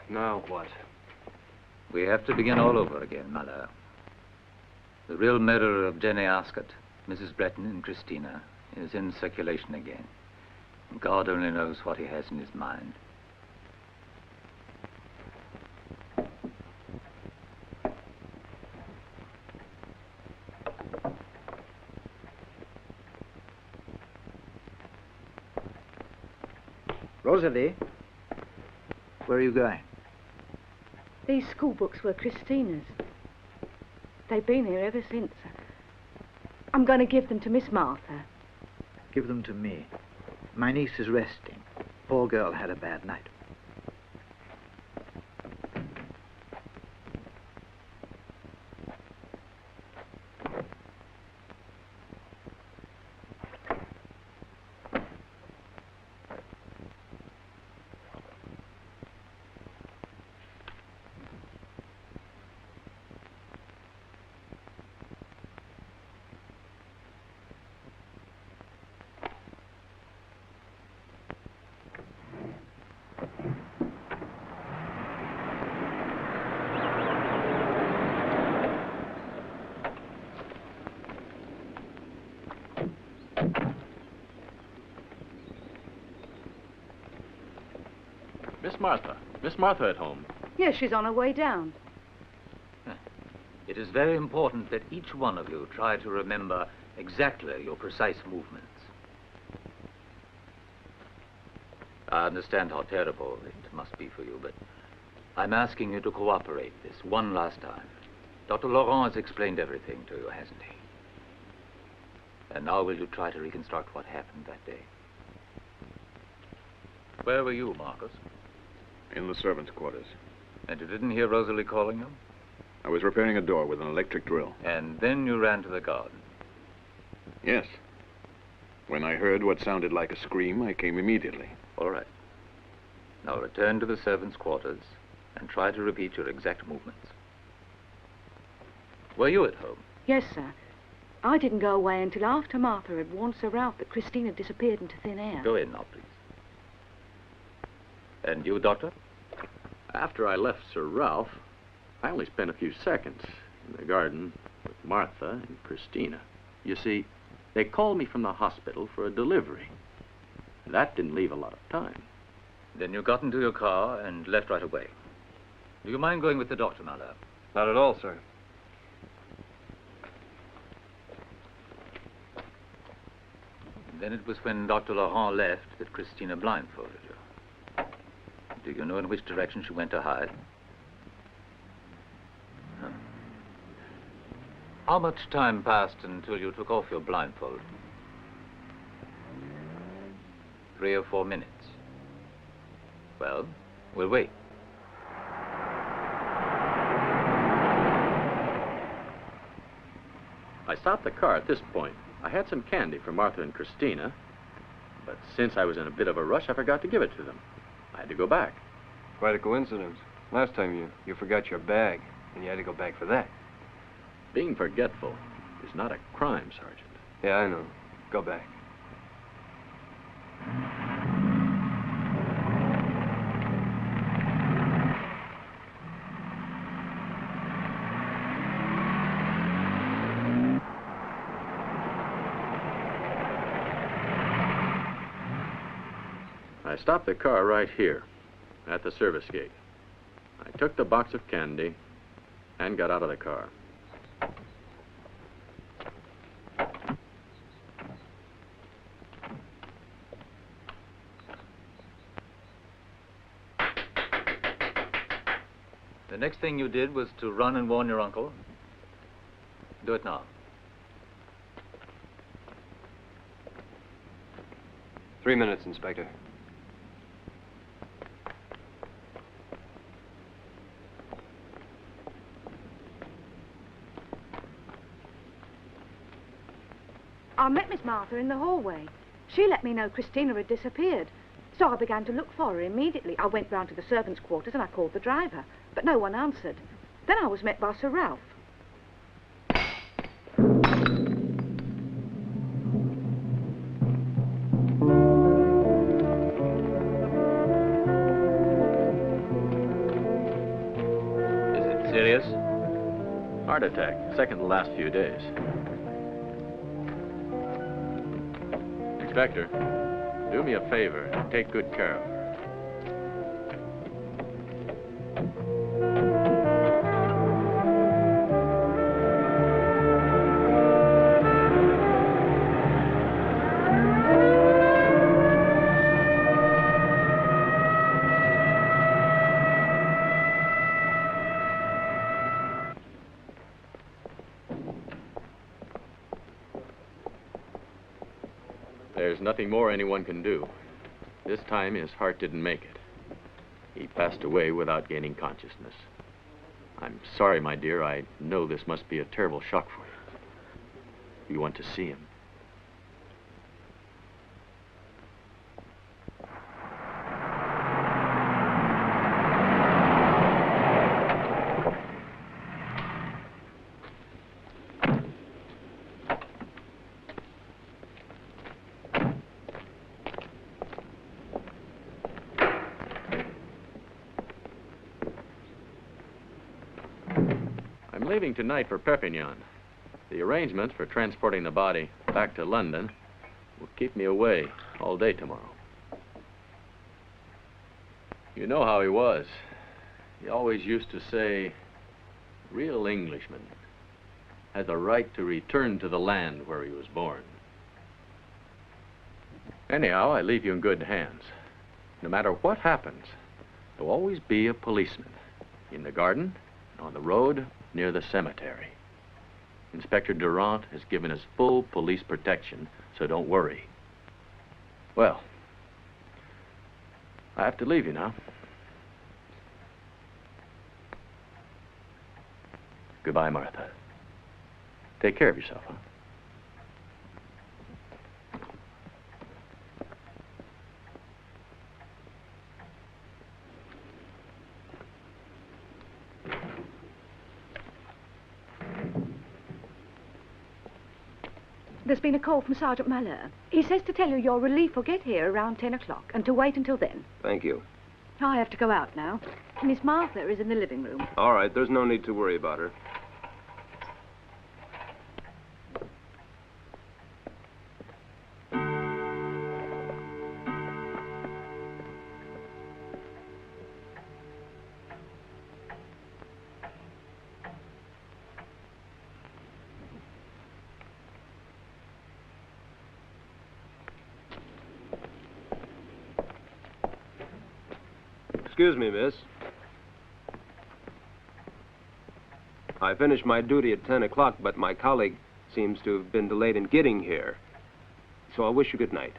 Now what? We have to begin all over again, Mother. The real murder of Jenny Ascot, Mrs. Breton, and Christina is in circulation again. God only knows what he has in his mind. Rosalie, where are you going? These school books were Christina's. They've been here ever since. I'm going to give them to Miss Martha. Give them to me. My niece is resting. Poor girl had a bad night. Miss Martha at home. Yes, she's on her way down. It is very important that each one of you try to remember exactly your precise movements. I understand how terrible it must be for you, but I'm asking you to cooperate this one last time. Dr. Laurent has explained everything to you, hasn't he? And now will you try to reconstruct what happened that day? Where were you, Marcus? In the servants' quarters. And you didn't hear Rosalie calling you? I was repairing a door with an electric drill. And then you ran to the garden? Yes. When I heard what sounded like a scream, I came immediately. All right. Now return to the servants' quarters and try to repeat your exact movements. Were you at home? Yes, sir. I didn't go away until after Martha had warned Sir Ralph that Christina disappeared into thin air. Go in now, please. And you, Doctor? After I left Sir Ralph, I only spent a few seconds in the garden with Martha and Christina. You see, they called me from the hospital for a delivery. That didn't leave a lot of time. Then you got into your car and left right away. Do you mind going with the doctor, my love? Not at all, sir. Then it was when Dr. Laurent left that Christina blindfolded you. Do you know in which direction she went to hide? No. How much time passed until you took off your blindfold? 3 or 4 minutes. Well, we'll wait. I stopped the car at this point. I had some candy for Martha and Christina, but since I was in a bit of a rush, I forgot to give it to them. I had to go back. Quite a coincidence. Last time you forgot your bag, and you had to go back for that. Being forgetful is not a crime, Sergeant. Yeah, I know. Go back. I stopped the car right here, at the service gate. I took the box of candy and got out of the car. The next thing you did was to run and warn your uncle. Do it now. 3 minutes, Inspector. I met Miss Martha in the hallway. She let me know Christina had disappeared. So I began to look for her immediately. I went round to the servants' quarters and I called the driver, but no one answered. Then I was met by Sir Ralph. Is it serious? Heart attack, second the last few days. Inspector, do me a favor and take good care of her. There's nothing more anyone can do. This time, his heart didn't make it. He passed away without gaining consciousness. I'm sorry, my dear. I know this must be a terrible shock for you. You want to see him. Leaving tonight for Perpignan. The arrangements for transporting the body back to London will keep me away all day tomorrow. You know how he was. He always used to say, real Englishman has a right to return to the land where he was born. Anyhow, I leave you in good hands. No matter what happens, there'll always be a policeman in the garden, on the road, near the cemetery. Inspector Durant has given us full police protection, so don't worry. Well, I have to leave you now. Goodbye, Martha. Take care of yourself, huh? There's been a call from Sergeant Malheur. He says to tell you your relief will get here around 10 o'clock and to wait until then. Thank you. I have to go out now. Miss Martha is in the living room. All right, there's no need to worry about her. Excuse me, miss. I finished my duty at 10 o'clock, but my colleague seems to have been delayed in getting here. So I wish you good night.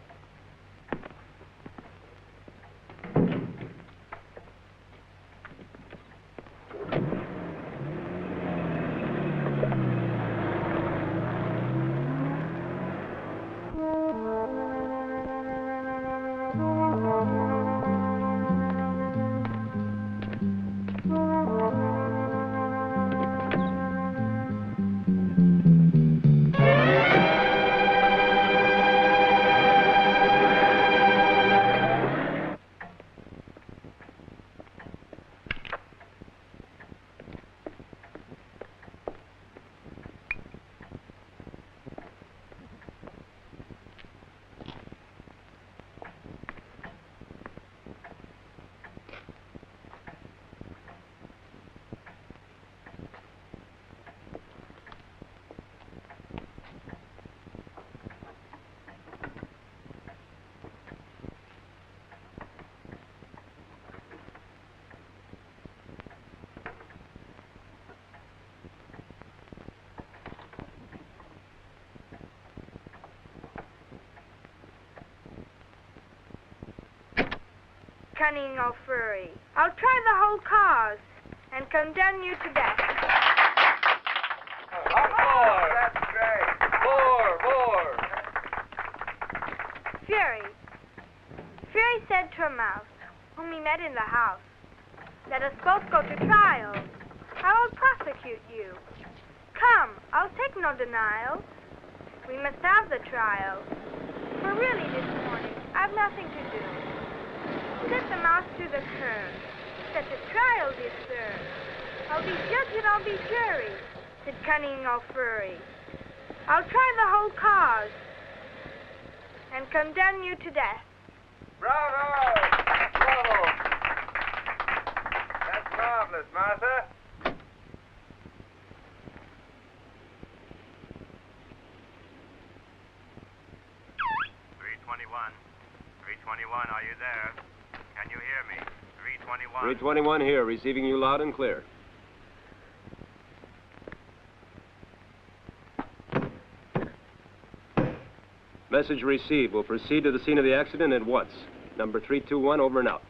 Cunning or furry, I'll try the whole cause and condemn you to death. More! That's great. More! Fury said to a mouse, whom he met in the house, let us both go to trial. I will prosecute you. Come, I'll take no denial. We must have the trial. For really this morning, I've nothing to do. Set the mouse to the curb. Set the trial this serve. I'll be judge and I'll be jury, said Cunning or Furry. I'll try the whole cause and condemn you to death. Bravo! Bravo! That's marvelous, Martha. 321, are you there? Can you hear me? 321. 321 here, receiving you loud and clear. Message received. We'll proceed to the scene of the accident at once. Number 321, over and out.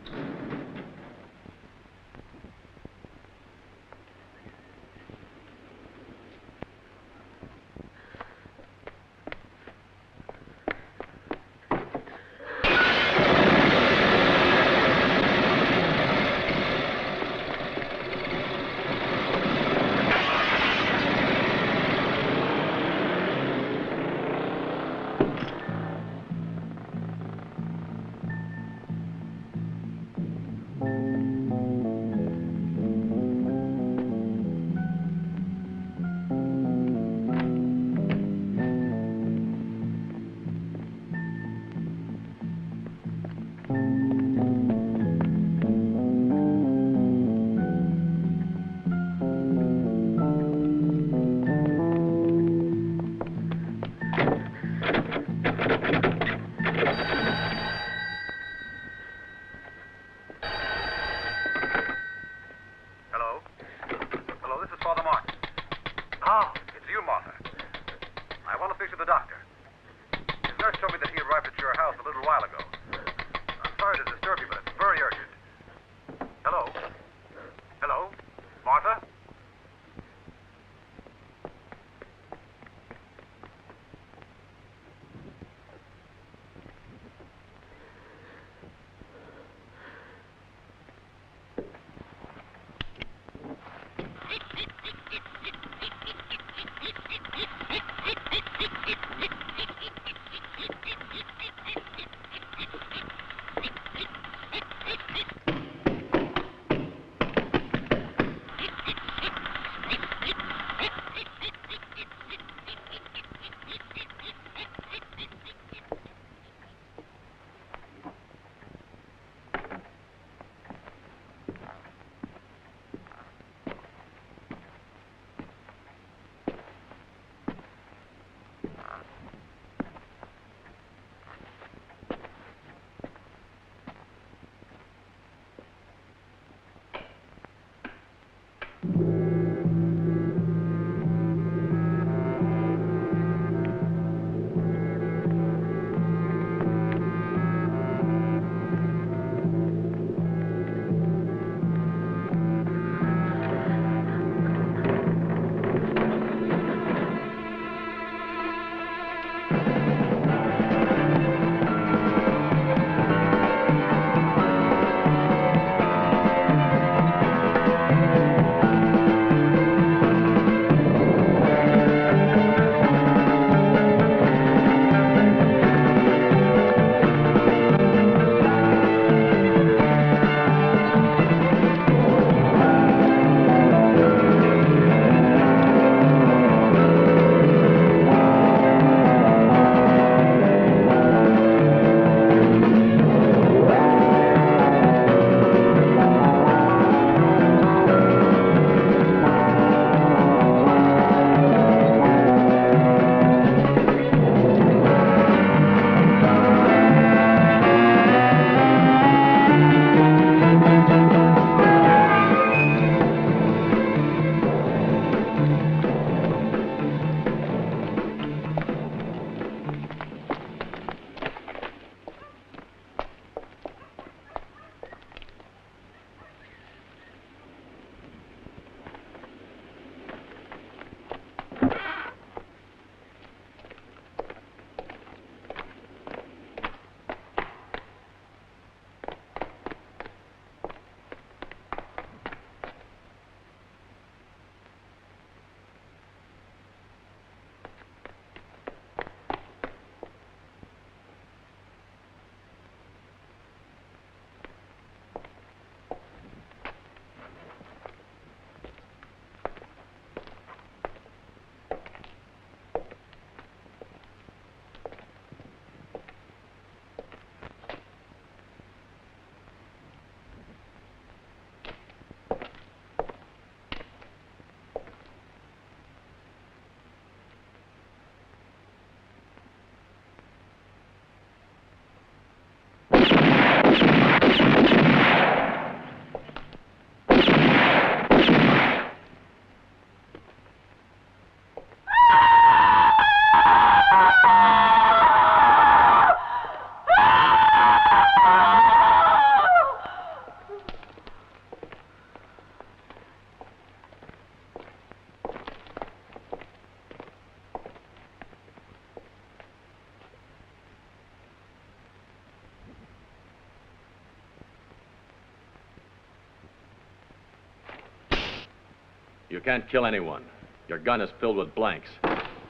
You can't kill anyone. Your gun is filled with blanks.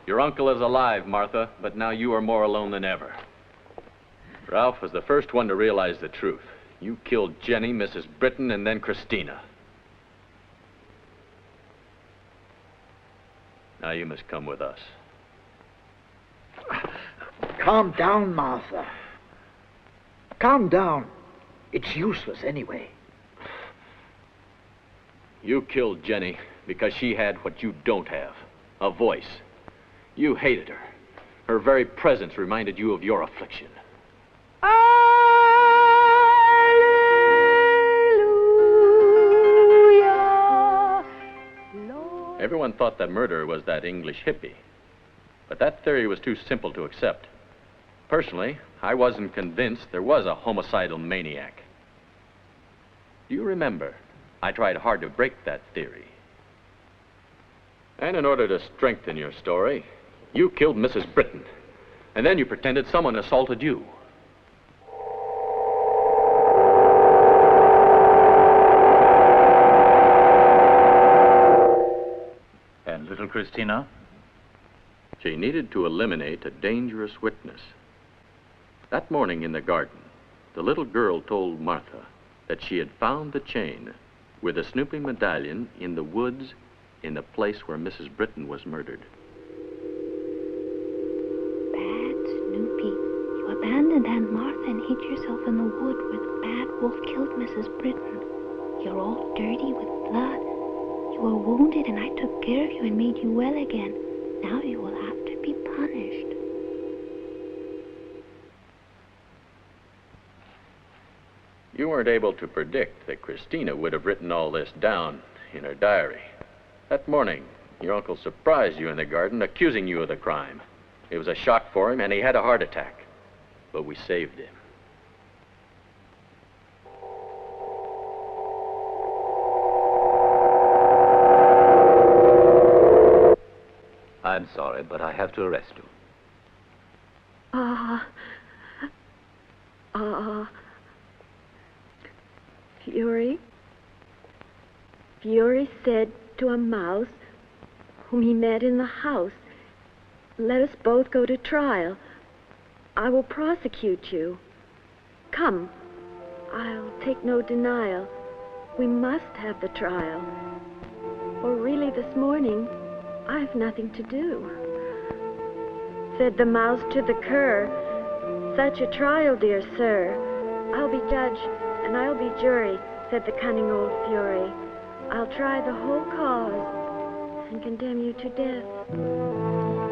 Your uncle is alive, Martha, but now you are more alone than ever. Ralph was the first one to realize the truth. You killed Jenny, Mrs. Britton, and then Christina. Now you must come with us. Calm down, Martha. Calm down. It's useless anyway. You killed Jenny because she had what you don't have, a voice. You hated her. Her very presence reminded you of your affliction. Everyone thought the murderer was that English hippie. But that theory was too simple to accept. Personally, I wasn't convinced there was a homicidal maniac. Do you remember? I tried hard to break that theory. And in order to strengthen your story, you killed Mrs. Britton. And then you pretended someone assaulted you. And little Christina? She needed to eliminate a dangerous witness. That morning in the garden, the little girl told Martha that she had found the chain with a snooping medallion in the woods in the place where Mrs. Britton was murdered. Bad Snoopy, you abandoned Aunt Martha and hid yourself in the wood where the bad wolf killed Mrs. Britton. You're all dirty with blood. You were wounded and I took care of you and made you well again. Now you will have to be punished. You weren't able to predict that Christina would have written all this down in her diary. That morning, your uncle surprised you in the garden, accusing you of the crime. It was a shock for him, and he had a heart attack. But we saved him. I'm sorry, but I have to arrest you. Fury said to a mouse whom he met in the house, "Let us both go to trial. I will prosecute you. Come, I'll take no denial. We must have the trial. For really this morning, I've nothing to do." Said the mouse to the cur, "Such a trial, dear sir. I'll be judge and I'll be jury," said the cunning old Fury. "I'll try the whole cause and condemn you to death."